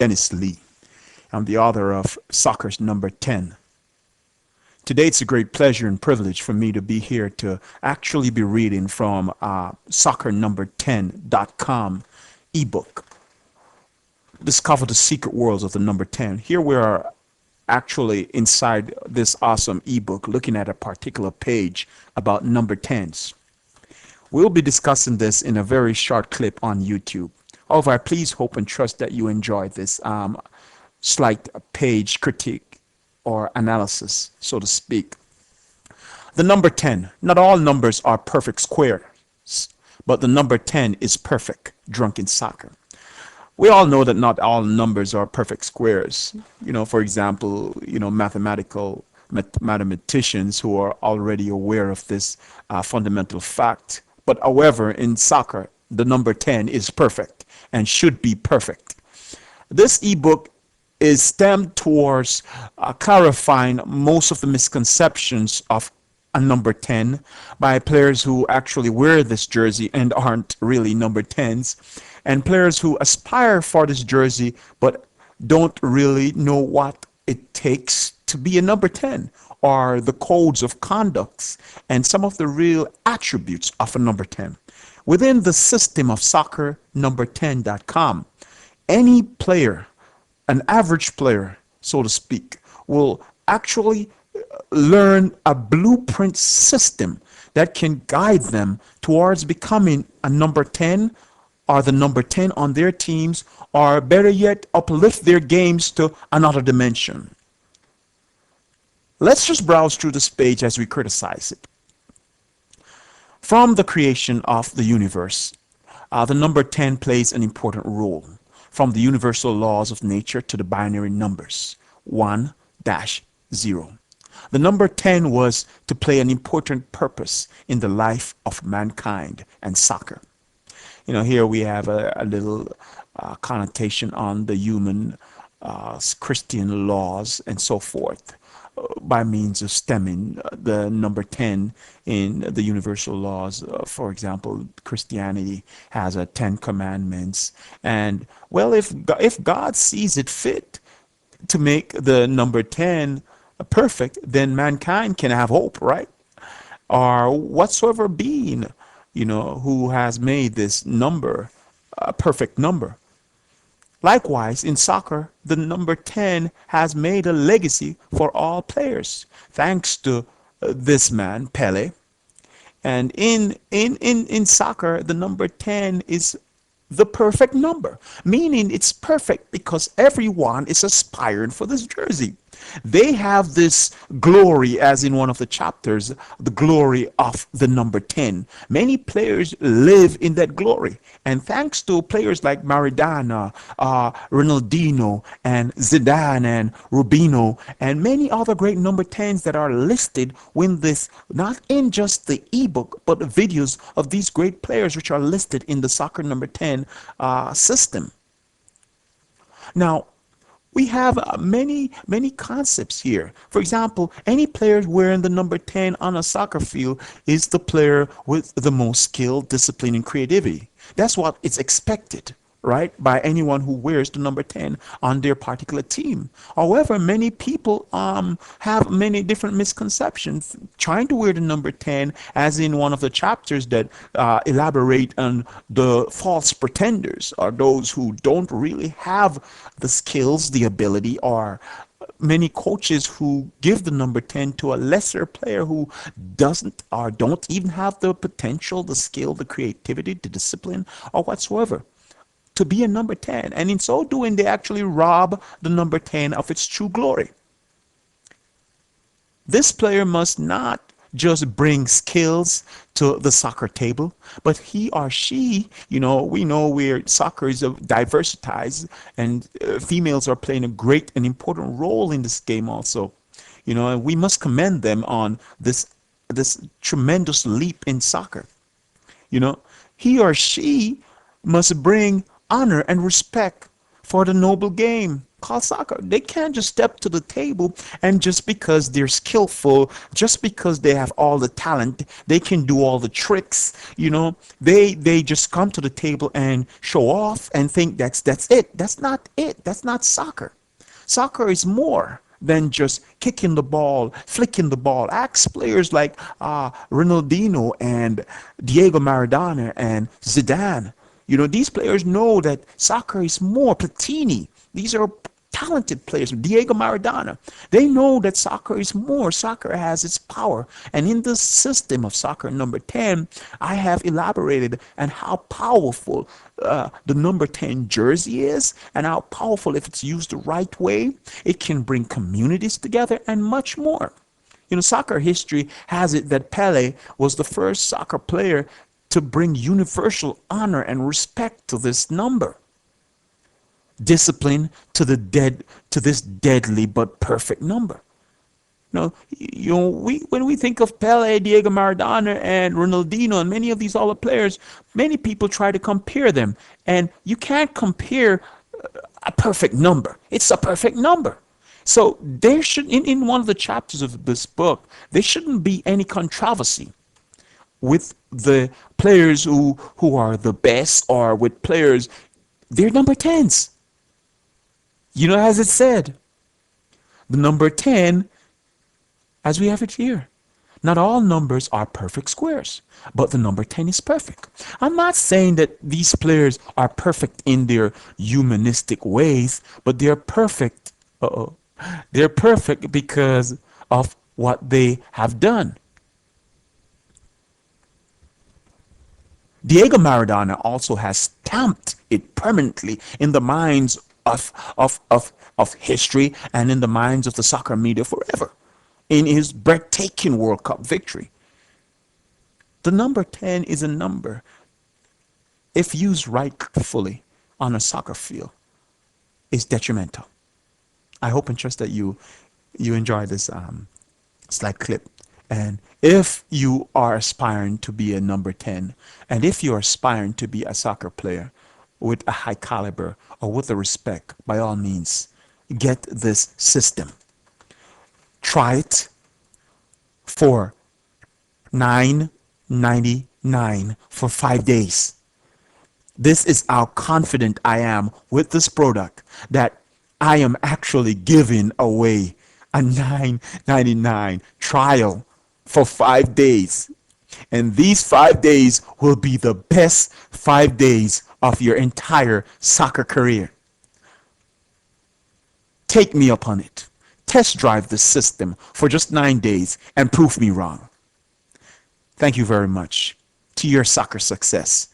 Dennis Lee. I'm the author of Soccer's Number 10. Today it's a great pleasure and privilege for me to be here to actually be reading from soccernumber10.com ebook. Discover the secret worlds of the number 10. Here we are actually inside this awesome ebook looking at a particular page about number 10s. We'll be discussing this in a very short clip on YouTube. However, I please hope and trust that you enjoy this slight page critique or analysis, so to speak. The number 10. Not all numbers are perfect squares, but the number 10 is perfect, drunk in soccer. We all know that not all numbers are perfect squares. For example, mathematicians who are already aware of this fundamental fact. But however, in soccer, the number 10 is perfect and should be perfect. This ebook is stemmed towards clarifying most of the misconceptions of a number 10 by players who actually wear this jersey and aren't really number 10s, and players who aspire for this jersey but don't really know what it takes to be a number 10, or the codes of conducts and some of the real attributes of a number 10. Within the system of soccernumber10.com, any player, an average player, so to speak, will actually learn a blueprint system that can guide them towards becoming a number 10 or the number 10 on their teams, or better yet, uplift their games to another dimension. Let's just browse through this page as we criticize it. From the creation of the universe, the number 10 plays an important role. From the universal laws of nature to the binary numbers, 1-0. The number 10 was to play an important purpose in the life of mankind and soccer. Here we have a little connotation on the human Christian laws and so forth, by means of stemming the number 10 in the universal laws. For example, Christianity has a 10 commandments. And well, if God sees it fit to make the number 10 perfect, then mankind can have hope, right? Or whatsoever being, who has made this number a perfect number. Likewise, in soccer, the number 10 has made a legacy for all players, thanks to this man, Pele. And in soccer, the number 10 is the perfect number, meaning it's perfect because everyone is aspiring for this jersey. They have this glory, as in one of the chapters, the glory of the number 10. Many players live in that glory. And thanks to players like Maradona, Ronaldinho, and Zidane, and Rubino, and many other great number 10s that are listed in this, not in just the ebook, but the videos of these great players which are listed in the Soccer Number 10 system. Now, we have many concepts here. For example, any player wearing the number 10 on a soccer field is the player with the most skill, discipline, and creativity. That's what is expected, right, by anyone who wears the number 10 on their particular team. However, many people have many different misconceptions trying to wear the number 10, as in one of the chapters that elaborate on the false pretenders, or those who don't really have the skills, the ability, or many coaches who give the number 10 to a lesser player who doesn't or don't even have the potential, the skill, the creativity, the discipline, or whatsoever to be a number 10. And in so doing, they actually rob the number 10 of its true glory. This player must not just bring skills to the soccer table, but he or she, we know where soccer is diversitized, and females are playing a great and important role in this game also. And we must commend them on this tremendous leap in soccer. He or she must bring honor and respect for the noble game, called soccer. They can't just step to the table and just because they're skillful, just because they have all the talent, they can do all the tricks, they just come to the table and show off and think that's it. That's not it. That's not soccer. Soccer is more than just kicking the ball, flicking the ball. Ask players like Ronaldinho and Diego Maradona and Zidane. These players know that soccer is more. Platini. These are talented players. Diego Maradona. They know that soccer is more. Soccer has its power. And in this system of soccer number 10, I have elaborated on how powerful the number 10 jersey is and how powerful, if it's used the right way, it can bring communities together and much more. Soccer history has it that Pele was the first soccer player to bring universal honor and respect to this number. Discipline to this deadly but perfect number. When we think of Pele, Diego Maradona, and Ronaldinho, and many of these other players, many people try to compare them, and you can't compare a perfect number. It's a perfect number. So there should, in one of the chapters of this book, there shouldn't be any controversy with the players who are the best, or with players, they're number 10s. As it said, the number 10, as we have it here. Not all numbers are perfect squares, but the number 10 is perfect. I'm not saying that these players are perfect in their humanistic ways, but they're perfect. They're perfect because of what they have done. Diego Maradona also has stamped it permanently in the minds of history and in the minds of the soccer media forever in his breathtaking World Cup victory. The number 10 is a number, if used rightfully on a soccer field, is detrimental. I hope and trust that you enjoy this slight clip. And if you are aspiring to be a number 10, and if you're aspiring to be a soccer player with a high caliber or with a respect, by all means, get this system. Try it for $9.99 for 5 days. This is how confident I am with this product that I am actually giving away a $9.99 trial for 5 days. And these 5 days will be the best 5 days of your entire soccer career. Take me up on it. Test drive the system for just 9 days and prove me wrong. Thank you very much. To your soccer success.